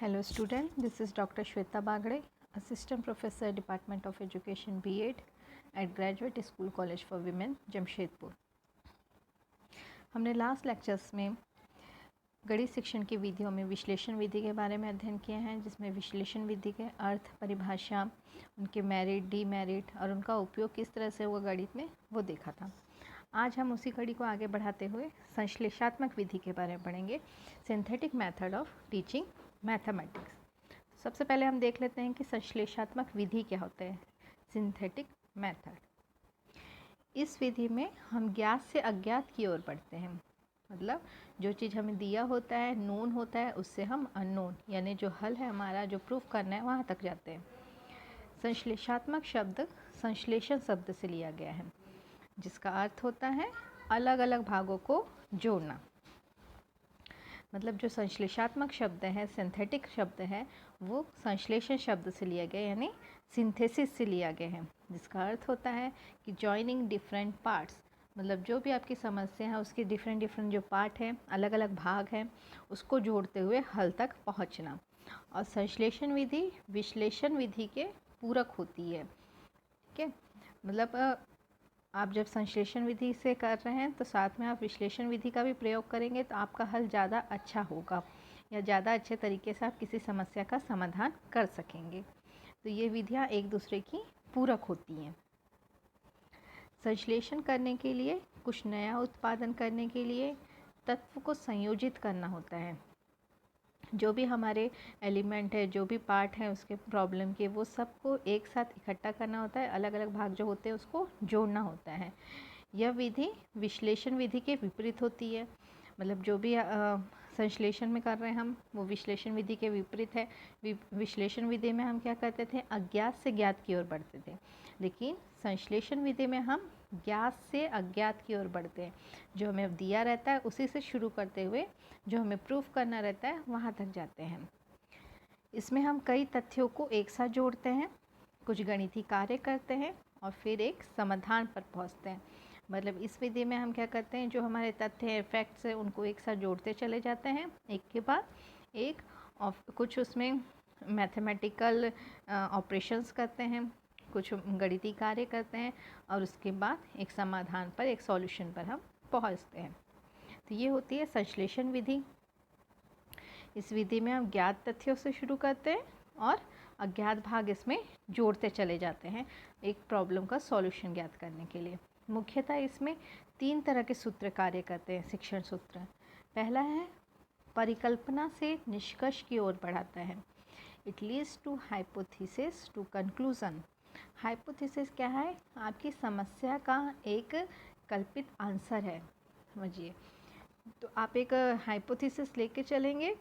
Hello student, this is Dr. Shweta Bagde, Assistant Professor, Department of Education B.Ed at Graduate School College for Women, Jamshedpur. हमने last lectures में गणित शिक्षण की विधियों में विश्लेषण विधि के बारे में अध्ययन किए हैं, जिसमें विश्लेषण विधि के अर्थ, परिभाषा, उनके मेरिट, डीमेरिट और उनका उपयोग किस तरह से हुआ गणित में, वो देखा था। आज हम उसी कड़ी को आगे बढ़ाते हुए संश्लेषात्मक विधि के बारे में पढ़ेंगे, synthetic method of teaching mathematics. सबसे पहले हम देख लेते हैं कि संश्लेषात्मक विधि क्या होता है, सिंथेटिक मेथड। इस विधि में हम ज्ञात से अज्ञात की ओर बढ़ते हैं, मतलब जो चीज़ हमें दिया होता है, नोन होता है, उससे हम अननोन यानी जो हल है हमारा, जो प्रूफ करना है, वहाँ तक जाते हैं। संश्लेषात्मक शब्द संश्लेषण शब्द से लिया गया है, जिसका अर्थ होता है अलग अलग भागों को जोड़ना। मतलब जो संश्लेषात्मक शब्द है, सिंथेटिक शब्द है, वो संश्लेषण शब्द से लिया गया यानी सिंथेसिस से लिया गया है, जिसका अर्थ होता है कि जॉइनिंग डिफरेंट पार्ट्स, मतलब जो भी आपकी समस्या है उसके डिफरेंट जो पार्ट हैं, अलग अलग भाग हैं, उसको जोड़ते हुए हल तक पहुंचना। और संश्लेषण विधि विश्लेषण विधि के पूरक होती है। ठीक है, मतलब आप जब संश्लेषण विधि से कर रहे हैं तो साथ में आप विश्लेषण विधि का भी प्रयोग करेंगे तो आपका हल ज़्यादा अच्छा होगा या ज़्यादा अच्छे तरीके से आप किसी समस्या का समाधान कर सकेंगे। तो ये विधियाँ एक दूसरे की पूरक होती हैं। संश्लेषण करने के लिए, कुछ नया उत्पादन करने के लिए तत्व को संयोजित करना होता है। जो भी हमारे एलिमेंट है, जो भी पार्ट है उसके प्रॉब्लम के, वो सबको एक साथ इकट्ठा करना होता है, अलग अलग भाग जो होते हैं उसको जोड़ना होता है। यह विधि विश्लेषण विधि के विपरीत होती है, मतलब जो भी संश्लेषण में कर रहे हैं हम, वो विश्लेषण विधि के विपरीत है। विश्लेषण विधि में हम क्या करते थे, अज्ञात से ज्ञात की ओर बढ़ते थे, लेकिन संश्लेषण विधि में हम ज्ञात से अज्ञात की ओर बढ़ते हैं। जो हमें दिया रहता है उसी से शुरू करते हुए जो हमें प्रूफ करना रहता है वहाँ तक जाते हैं। इसमें हम कई तथ्यों को एक साथ जोड़ते हैं, कुछ गणितीय कार्य करते हैं और फिर एक समाधान पर पहुँचते हैं। मतलब इस विधि में हम क्या करते हैं, जो हमारे तथ्य हैं, फैक्ट्स हैं, उनको एक साथ जोड़ते चले जाते हैं, एक के बाद एक, और कुछ उसमें मैथमेटिकल ऑपरेशंस करते हैं, कुछ गणितीय कार्य करते हैं और उसके बाद एक समाधान पर, एक सॉल्यूशन पर हम पहुंचते हैं। तो ये होती है संश्लेषण विधि। इस विधि में हम ज्ञात तथ्यों से शुरू करते हैं और अज्ञात भाग इसमें जोड़ते चले जाते हैं एक प्रॉब्लम का सॉल्यूशन ज्ञात करने के लिए। मुख्यतः इसमें 3 तरह के सूत्र कार्य करते हैं, शिक्षण सूत्र। पहला है परिकल्पना से निष्कर्ष की ओर बढ़ाता है, it leads to hypothesis to conclusion. Hypothesis क्या है, आपकी समस्या का एक कल्पित आंसर है, समझिए। तो आप एक हाइपोथेसिस लेके चलेंगे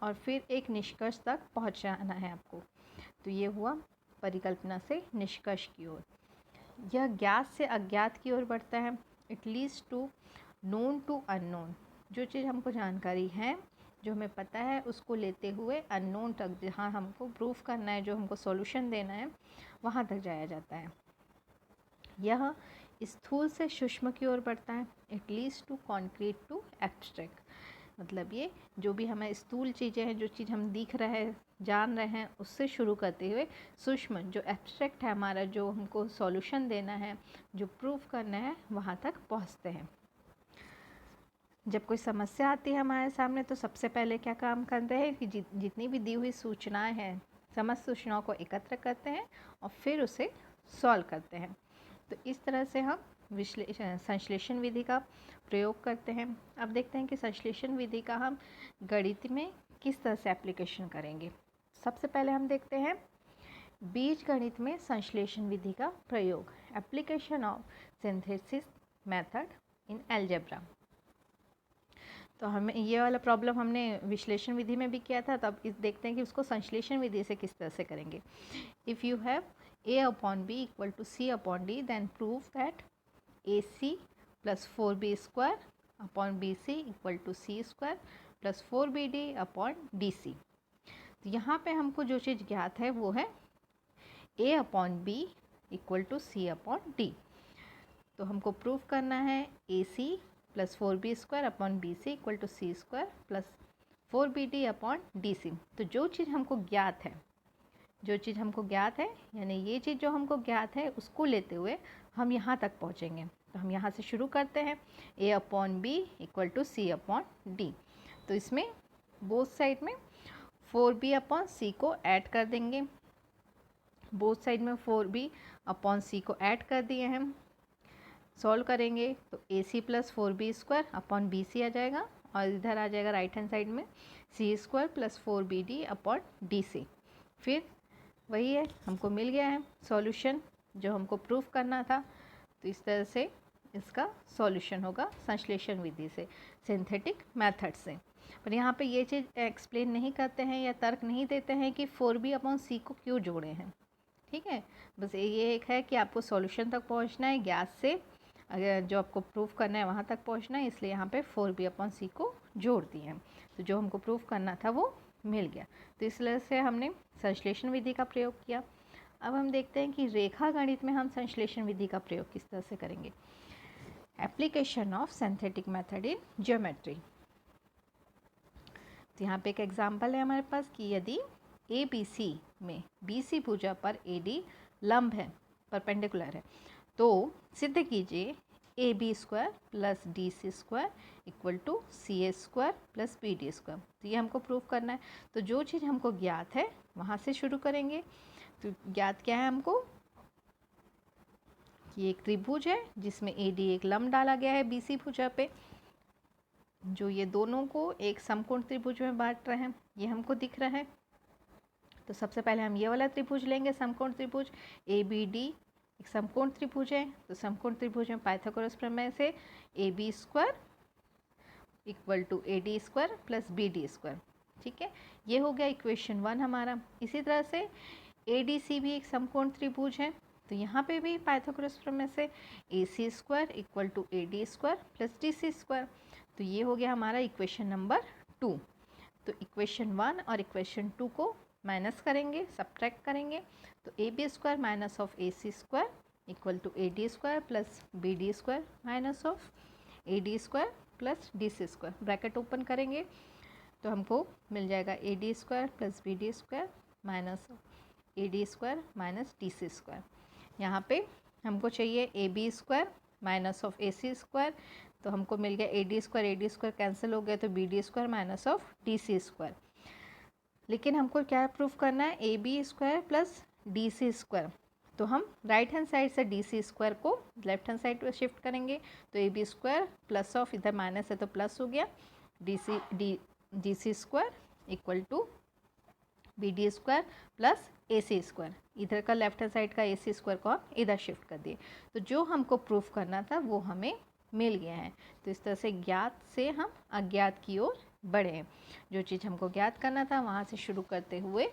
और फिर एक निष्कर्ष तक पहुंचाना है आपको। तो ये हुआ परिकल्पना से निष्कर्ष की ओर। यह ज्ञात से अज्ञात की ओर बढ़ता है, it leads to known to unknown. जो चीज़ हमको जानकारी है, जो हमें पता है, उसको लेते हुए अननोन तक, जहाँ हमको प्रूफ करना है, जो हमको सॉल्यूशन देना है, वहाँ तक जाया जाता है। यह स्थूल से सूक्ष्म की ओर बढ़ता है, it leads to concrete to abstract. मतलब ये जो भी हमें स्थूल चीज़ें हैं, जो चीज़ हम दिख रहे हैं, जान रहे हैं, उससे शुरू करते हुए सूक्ष्म, जो एब्स्ट्रैक्ट है हमारा, जो हमको सॉल्यूशन देना है, जो प्रूफ करना है, वहाँ तक पहुँचते हैं। जब कोई समस्या आती है हमारे सामने तो सबसे पहले क्या काम करते हैं कि जितनी भी दी हुई सूचनाएं हैं, समस्त सूचनाओं को एकत्र करते हैं और फिर उसे सॉल्व करते हैं। तो इस तरह से हम संश्लेषण विधि का प्रयोग करते हैं। अब देखते हैं कि संश्लेषण विधि का हम गणित में किस तरह से एप्लीकेशन करेंगे। सबसे पहले हम देखते हैं बीजगणित में संश्लेषण विधि का प्रयोग, application of synthesis method in algebra. तो हमें ये वाला प्रॉब्लम हमने विश्लेषण विधि में भी किया था, तो अब इस देखते हैं कि उसको संश्लेषण विधि से किस तरह से करेंगे। If you have a/b = c/d, then prove that ac plus 4b² upon bc = c² plus 4bd upon dc। तो यहाँ पे हमको जो चीज़ ज्ञात है वो है a/b = c/d। तो हमको प्रूफ करना है ac plus 4b² upon bc = c² plus 4BD upon DC। तो जो चीज़ हमको ज्ञात है, यानी ये चीज़ जो हमको ज्ञात है उसको लेते हुए हम यहाँ तक पहुँचेंगे। तो हम यहाँ से शुरू करते हैं, A upon B equal to C upon D। तो इसमें बोथ साइड में 4B अपॉन C को ऐड कर देंगे। बोथ साइड में 4B अपॉन C को ऐड कर दिए हम। सॉल्व करेंगे तो AC plus 4B square upon BC आ जाएगा, और इधर आ जाएगा राइट हैंड साइड में C square plus 4BD upon DC। फिर वही है, हमको मिल गया है सॉल्यूशन जो हमको प्रूफ करना था। तो इस तरह से इसका सॉल्यूशन होगा संश्लेषण विधि से, सिंथेटिक मेथड से। पर यहाँ पे ये चीज़ एक्सप्लेन नहीं करते हैं या तर्क नहीं देते हैं कि 4B अपॉन C को क्यों जोड़े हैं। ठीक है, बस ये एक है कि आपको सॉल्यूशन तक पहुँचना है, गैस से अगर जो आपको प्रूफ करना है वहाँ तक पहुँचना है, इसलिए यहाँ पे 4B अपॉन C को जोड़ दिए हैं। तो जो हमको प्रूफ करना था वो मिल गया। तो इस तरह से हमने संश्लेषण विधि का प्रयोग किया। अब हम देखते हैं कि रेखा गणित में हम संश्लेषण विधि का प्रयोग किस तरह से करेंगे। Application of synthetic method in geometry. तो यहाँ पे एक एग्जांपल है हमारे पास कि यदि ABC में BC भुजा पर AD लंब है, परपेंडिकुलर है, तो सिद्ध कीजिए AB square plus DC square equal to CA square plus BD square. तो ये हमको प्रूफ करना है। तो जो चीज़ हमको ज्ञात है वहाँ से शुरू करेंगे। तो ज्ञात क्या है हमको कि एक त्रिभुज है जिसमें AD एक लंब डाला गया है BC भुजा पे, जो ये दोनों को एक समकोण त्रिभुज में बांट रहे हैं, ये हमको दिख रहा है। तो सबसे पहले हम ये वाला त्रिभुज लेंगे, समकोण त्रिभुज ABD एक समकोण त्रिभुज है। तो समकोण त्रिभुज में पाइथागोरस प्रमेय से AB square equal to AD square plus BD square. ठीक है, ये हो गया इक्वेशन 1 हमारा। इसी तरह से ADC भी एक समकोण त्रिभुज है, तो यहाँ पे भी पाइथागोरस प्रमेय से AC square equal to AD square plus DC square. तो ये हो गया हमारा इक्वेशन नंबर 2। तो इक्वेशन 1 और इक्वेशन 2 को माइनस करेंगे, सब्ट्रैक्ट करेंगे। तो AB square minus of AC square equal to AD square plus BD square minus of AD square plus DC square. Bracket open करेंगे तो हमको मिल जाएगा AD square plus BD square minus AD square minus DC square. यहाँ पे हमको चाहिए AB square minus of AC square, तो हमको मिल गया AD स्क्वायर कैंसिल हो गया, तो BD square minus of DC square. लेकिन हमको क्या प्रूफ करना है, AB square plus DC square. तो हम राइट हैंड साइड से DC स्क्वायर को लेफ्ट हैंड साइड पर शिफ्ट करेंगे। तो AB स्क्वायर प्लस ऑफ, इधर माइनस है तो प्लस हो गया, DC square equal to BD square plus AC square. इधर का लेफ्ट हैंड साइड का AC स्क्वायर को हम इधर शिफ्ट कर दिए। तो जो हमको प्रूफ करना था वो हमें मिल गया है। तो इस तरह से ज्ञात से हम अज्ञात की ओर बढ़े। जो चीज़ हमको ज्ञात करना था वहाँ से शुरू करते हुए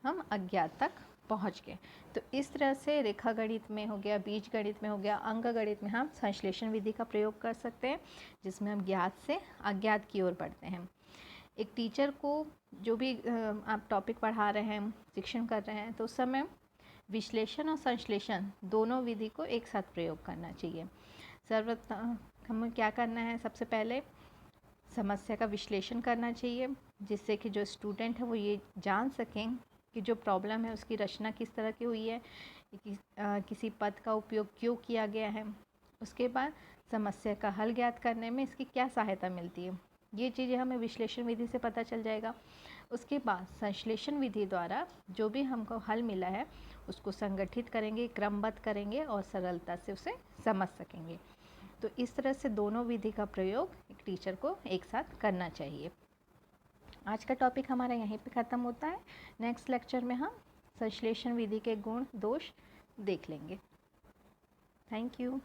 हम अज्ञात तक पहुँच गए। तो इस तरह से रेखा गणित में हो गया, बीज गणित में हो गया, अंक गणित में हम संश्लेषण विधि का प्रयोग कर सकते हैं, जिसमें हम ज्ञात से अज्ञात की ओर बढ़ते हैं। एक टीचर को जो भी आप टॉपिक पढ़ा रहे हैं, शिक्षण कर रहे हैं, तो उस समय विश्लेषण और संश्लेषण दोनों विधि को एक साथ प्रयोग करना चाहिए। सर्वप्रथम हमें क्या करना है, सबसे पहले समस्या का विश्लेषण करना चाहिए, जिससे कि जो स्टूडेंट है वो ये जान सकें कि जो प्रॉब्लम है उसकी रचना किस तरह की हुई है, किसी पद का उपयोग क्यों किया गया है। उसके बाद समस्या का हल ज्ञात करने में इसकी क्या सहायता मिलती है, ये चीज़ें हमें विश्लेषण विधि से पता चल जाएगा। उसके बाद संश्लेषण विधि द्वारा जो भी हमको हल मिला है उसको संगठित करेंगे, क्रमबद्ध करेंगे और सरलता से उसे समझ सकेंगे। तो इस तरह से दोनों विधि का प्रयोग एक टीचर को एक साथ करना चाहिए। आज का टॉपिक हमारा यहीं पे ख़त्म होता है। नेक्स्ट लेक्चर में हम संश्लेषण विधि के गुण दोष देख लेंगे। Thank you.